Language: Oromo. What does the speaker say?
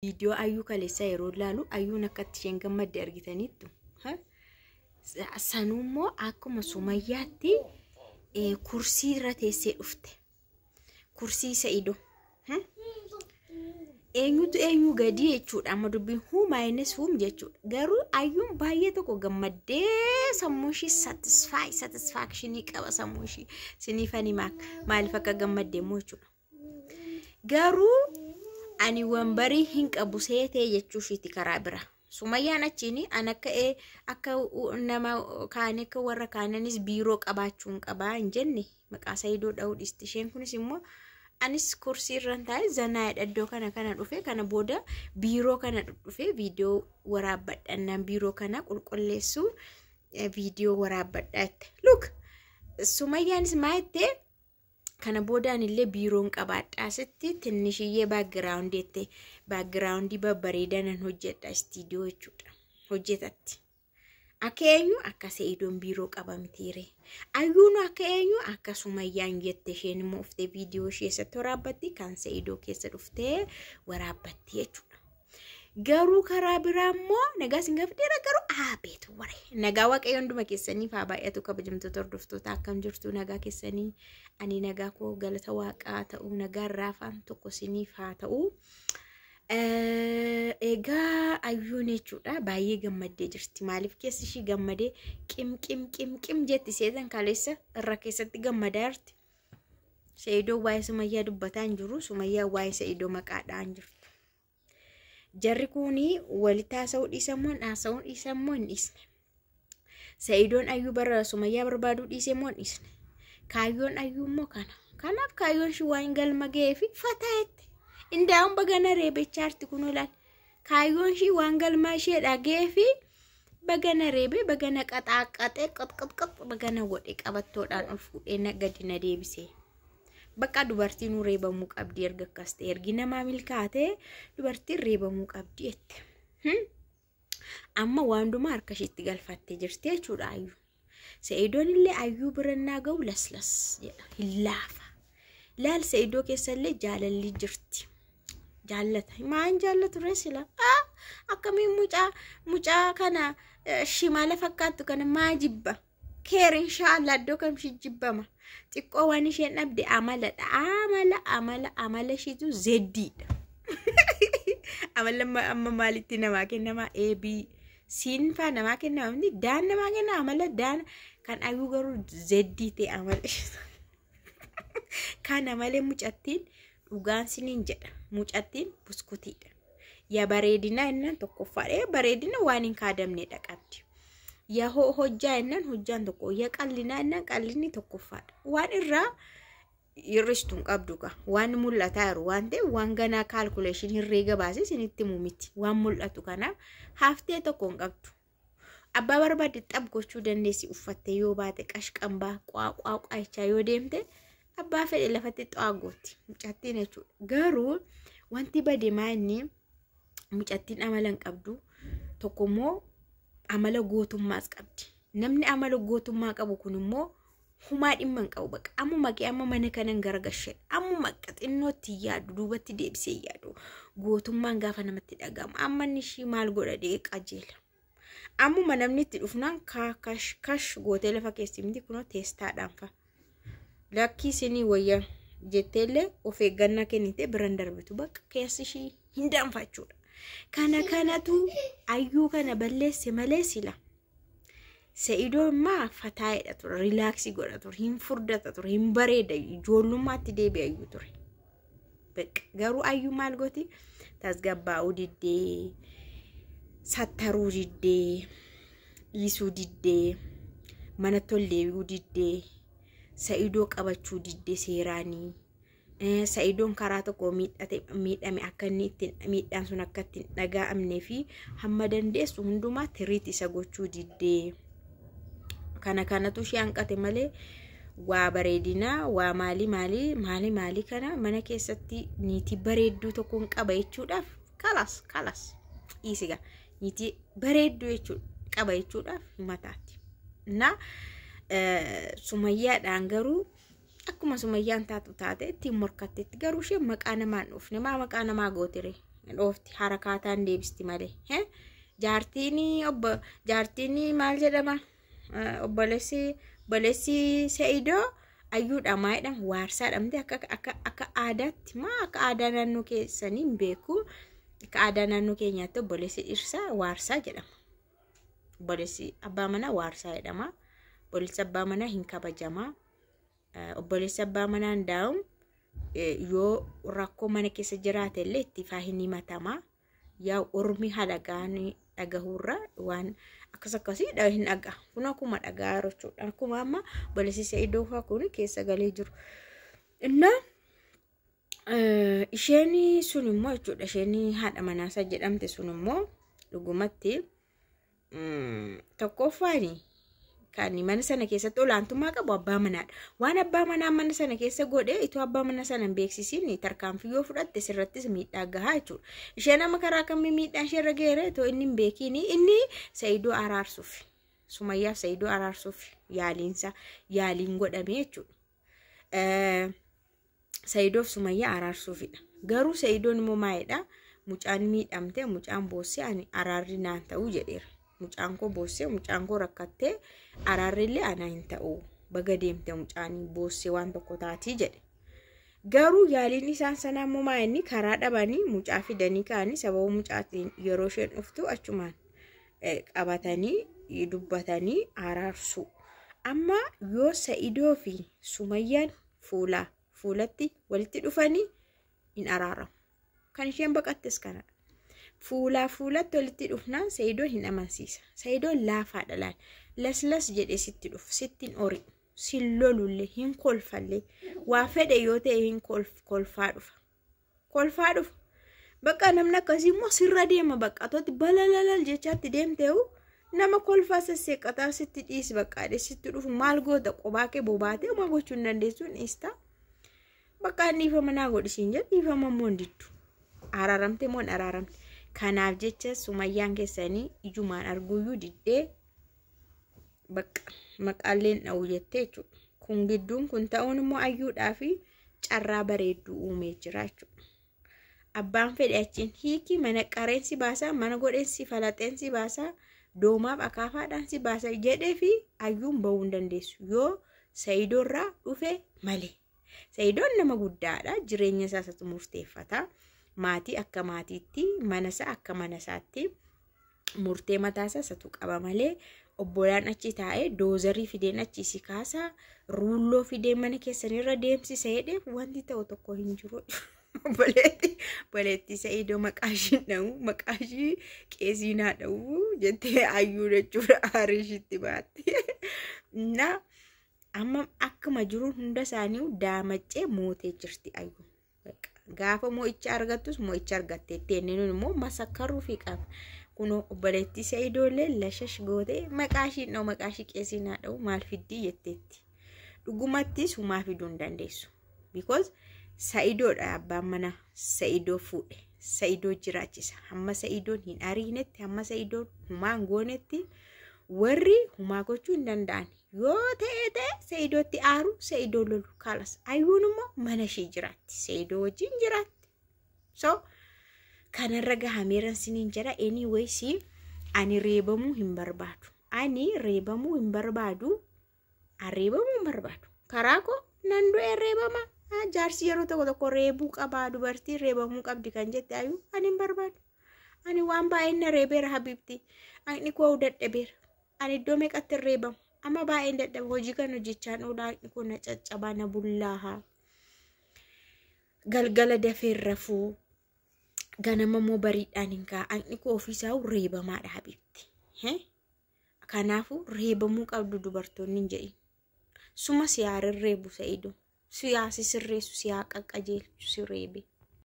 Video ayyuu kaleessa yeroo laalu ayyuun akkatti isheen gammadde argitaniittu. Sanummoo akkuma Sumayyaatti kursii irra teessee dhufte. Kursii Sa'iidoo. Eenyu gadi jechuudha. Amma dubbiin huumaayines huum jechuudha. Garuu ayyuun baay'ee tokko gammaddee sammuu ishii satisfaakshinii qaba sammuu ishii. Siniifanii maaliif akka gammaddee moo jechuudha. Garuu ani wambarii hin qabu seetee jechuu ishiiti karaa bira. Sumayyaan achiini an akka nama kaane akka warra kaananis biiroo qabaachuun qabaa hin jenne maqaa Sa'iidoo dha'uu dhiisti. Isheen kunis immoo anis kursii irraan taa'ee zanaa iddoo kana dhufe kana booda biiroo kana dhufe viidiyoo waraabbadhannaan biiroo kana qulqulleessuu viidiyoo waraabbadhaatti. Look Sumayyaanis maayittee kana boodaan illee biiroon qabaadhaa sitti tinnishiyyee background babbareedanan hojjedha istiidiyoo jechuudha. Hojjetatti. Akka eenyu akka Sa'iidoon biiroo qabamtiire. Ayyuun akka eenyu akka Sumayyaan jette isheen immoo uftee viidiyoo ishee keessatti waraabbatti kan Sa'iidoo keessa dhuftee waraabbatti jechuudha. Garuu karaa biraa immoo nagaa sin gafdeera garuu aabeetu waree. Nagaa waaqayyoon hunduma keessaniif haa baay'atu kabajamtoota hordoftoota akkam jirtu nagaa keessanii ani nagaa koo galata waaqaa ta'uu nagaa irraa afaan tokko siniif haa ta'uu. Egaa ayyuun jechuudha baay'ee gammaddee jirti. Maaliif keessi ishii gammadee qim jetti seetan kaleessa irra keessatti gammadaa jirti. Sa'iidoo waa'ee Sumayyaa dubbataa hin jiru. Sumayyaa waa'ee Sa'iidoo maqaadhaa hin jirtu. Jarri kuni walitti haasa'uu dhiisammoo hin dhiisne. Sa'iidoon ayyuu bara Sumayyaa barbaaduu dhiisemmoo hin dhiisne. Kaayyoon ayyuu immoo kana. Kanaaf kaayyoon shi waan galma ga'eefi fataa'etti. Indaa'uun bagana reebechaa jirti kun olaal. Kaayyoon shi waan galma ishee dhageefi bagana reebee bagana qaxaaqqatee qot bagana godhe qabattoodhaan ol fuudhee gadi na deebisee. Bakka dubartiin reebamuu qabdi erga akkas ta'e ergi namaa milkaatee dubartiin reebamuu qabdi jette. Amma waan hundumaa harka isheetti galfattee jirti jechuudha ayyuu. Sa'iidoon illee ayyuu birannaa ga'u laslas jedha hin laafa. Laal Sa'iidoo keessa illee jaalalli jirti. Jaallata. Maan jaallatu reesila? Akkamiin mucaa kana shimala fakkaattu kana maa jibba? Keer inshallah iddoo kam shi jibbama. Xiqqoo waan isheen dhabde amaladha. Amala ishiitu zeddiidha. Amala amma maalitti namaa kennamaa AB siin faa namaa kennama daan namaa kennama amala daan kan ayyuu garuu zeddii ta'e amala ishiitu. Kana malee mucattiin dhugaan siniin jedha. Mucattiin buskutiidha. Yaa bareedina innan tokkoffaadha. Bareedina waan hin kaadamnedha qabdi. Yaa hojjaa innan hojjaan tokko. Yaa qallinaa innan qallinni tokkoffaadha. Waan irraa hir'istuun qabduga. Waan mul'ataa jiru waan ta'e waan ganaa kaalkuleeshin herreega baasee sinitti mumiti. Waan mul'atu kanaaf haftee tokko hin qabdu. Abbaa barbaade xab gochuu dandeessi uffattee yoo baate qashqambaa qaaqaa yoo deemte abbaa fedhe lafatti xaagooti mucattiin jechuudha. Garuu wanti badeemaa inni mucattiin amala hin qabdu tokkommoo amala gootummaas qabdi. Namni amala gootummaa qabu kun immoo humaa dhimma hin qabu baqa. Amma mana kanan garagashedha. Amma xinnootti yaadu duubatti deebisee yaadu. Gootummaan gaafa namatti dhaga'ama. Amma inni ishii maal godha deeqee qajeela. Amma namni itti dhufnaan kash gootee lafa keessi miti kunoo teestaadhaan fa'a. Lakkii sinii wayyaa jetteellee of eeggannaa kennite biraan darbitu bakka keessi ishii hin danfachuudha. Kanatu ayyuu kana balleesse malee sila. Sa'iidoo maa fataa'edha ture, rilaaksii godha ture, hin furdata ture, hin bareeda ijoollummaatti deebi'e ayyuu ture. Garuu ayyuu maal gooti? Tasgabbaa'uu diddee, sattaruu diddee, dhiisuu diddee, manatti ol deebi'uu diddee. Sa'iidoo qabachuu diddee seeraanii. Sa'iidoon karaa tokko miidhame akka inni ittiin miidhaan sun akka ittiin dhaga'amnee fi hamma dandeessu hundumaa tiriit isa gochuu diddee. Kanatu ishee hanqate malee waa bareedinaa waa maali kana mana keessatti niitii bareedduu tokkoon qaba jechuudhaaf kalas dhiisiga niitii bareedduu jechuudha qaba jechuudhaaf mataatti. Sumayyaadhaan garuu akkuma Sumayyaan taatu taate ittiin morkatteetti garuu ishee maqaa namaan dhufne maqaa namaa gootere dhoofti harakaataan deebisti malee jaartiini maal jedhama obboleessi Sa'iidoo ayyuudha maayidhaan waarsaa dhamte akka aadaatti akka aadaa naannoo keessanii hin beeku akka aadaa naannoo keenyaatti obboleessi dhirsaa waarsaa jedhama obboleessi abbaa manaa waarsaa jedhama obboleessi abbaa manaa hin kabajama obboleessi abbaa manaa ndaa'um yoo rakkoo mana keessa jiraate illee itti faahinni matama yaa ormi halagaanii dhagahurra waan akkasii hin dhaga kun akkuma dhagaa jechuudha akkuma amma obboleessi Sa'iidoo fa'aa kun keessa galee jiru inna isheen sun immoo jechuudha isheen haadha manaasaa jedhamte sun immoo dhugumatti tokkoffaani kan mana sana keessatti olaantummaa qabu abbaa manaadha waan abbaa manaa mana sana keessa godhe itoo abbaa mana sana hin beeksisiin tarkaanfii yoo fudhatte sirrattis miidhaa gahaa jechuudha isheen amma karaa kamii miidhaan isheerra geere itoo inni hin beekiin inni Sa'iidoo araarsuuf Sumayyaaf Sa'iidoo araarsuuf yaaliin godhame jechuudha Sa'iidoof Sumayyaa araarsuufidha garuu Sa'iidoon immoo maayidha mucaan miidhamte mucaan boosse ani araarri naan ta'uu jedheera mucaan koo boosse mucaan koo rakkattee araarrillee ana hin ta'u baga deemte mucaan boosse waan tokko taatii jedhe garuu yaaliin isaan sanaa immoo maayinni karaa dhabanii mucaa fidanii kaanii sababa mucaatiin yeroo isheen dhuftu achumaan qabatanii dubbatanii araarsu amma yoo Sa'iidoo fi Sumayyaan fuulatti walitti dhufanii hin araaramu kan isheen baqattes kana fuulatti walitti dhufnaan Sa'iidoon hin amansiisa Sa'iidoon laafaadha laal laslas jedhee sitti dhufu sittiin ori sin lolullee hin kolfallee waa fedhe yoo ta'e hin kolfaa dhufa bakka namni akkasii immoo sirra deema bakka tooti balalalal jechaatti deemteewu nama kolfaa sasseeqataa sitti dhiisi bakka sitti dhufu maal goota qobaa kee bobaatee uma gochuu hin dandeessuun dhiista bakka dhiifama naa godhisiin jedhu dhiifama immoo diddu araaramte moo hin araaramte kanaaf jecha Sumayyaan keessanii ijumaan arguuyyuu diddee bakka maqaalleen dha'u jettee jechuudha kun gidduun kun ta'uun immoo ayyuudhaa fi carraa bareedduu uumee jira jechuudha abbaan fedhe achiin hiiki mana qareensi baasaa mana godheensi falaxeensi baasaa doomaaf akaafaadhaan si baasaa jedhee fi ayyuun bahuu hin dandeessu yoo Sa'iidoo irraa dhufe malee Sa'iidoon nama guddaadha jireenya isaas murteeffata maatii akka maatiitti manasaa akka manasaatti murtee mataasaa satu qaba malee obbolaan achi taa'ee doozarii fideen achi si kaasaa ruulloo fidee mana keessanirra deemsisa jedheef wanti ta'u tokko hin jiru boleetti Sa'iidoo maqaashii dha'u maqaashii qeesiinaa dha'u jettee ayyuu jechuudha aarishitti baatti na amma akkuma jiru hunda isaanii daamaccee mootee jirti ayyuu gaafa mo'icha argattus mo'icha argatteetti enneen immoo masakkaruu fi qaba kun obboleetti Sa'iidoollee lashash gootee maqaashiin dha'u maqaashii qeesiinaa dha'u maal fiddii jetteetti dhugumattis humaa fiduu hin dandeessu because Sa'iidoodha abbaan mana Sa'iidoo fuudhe Sa'iidoo jiraachisa hamma Sa'iidoon hin ariinetti hamma Sa'iidoon humaa hin goonetti warri humaa gochuu hin danda'an yoo ta'e Sa'iidootti aaru Sa'iidoo lolu kalas ayyuun immoo mana ishee jiraatti Sa'iidoo wajjin jiraatti so kanarra gahameeran siniin jedha anyways ani reebamuu hin barbaadu karaa koo nan du'e reebama jaarsi yeroo tokko reebuu qabaa dubartii reebamuu qabdi kan jette ayyuu ani hin barbaadu ani waan baay'een na reebeera habibti ani koo dadhabeera ani iddoo meeqatti reebamu amma baay'een dadhabe hojii kan hojjechaan oolaa kun na caccabaa na bullaaha galgala dafee rafuu ganama moo bariidhaan hin kaa ani koo ofiisaa reebamaadha habibti kanaafu reebamuu qabdu dubartoonni hin jedhin suma siyaarri reebu Sa'iidoo siyaasi sirreessu siyaa qaqqajeelchu si reebe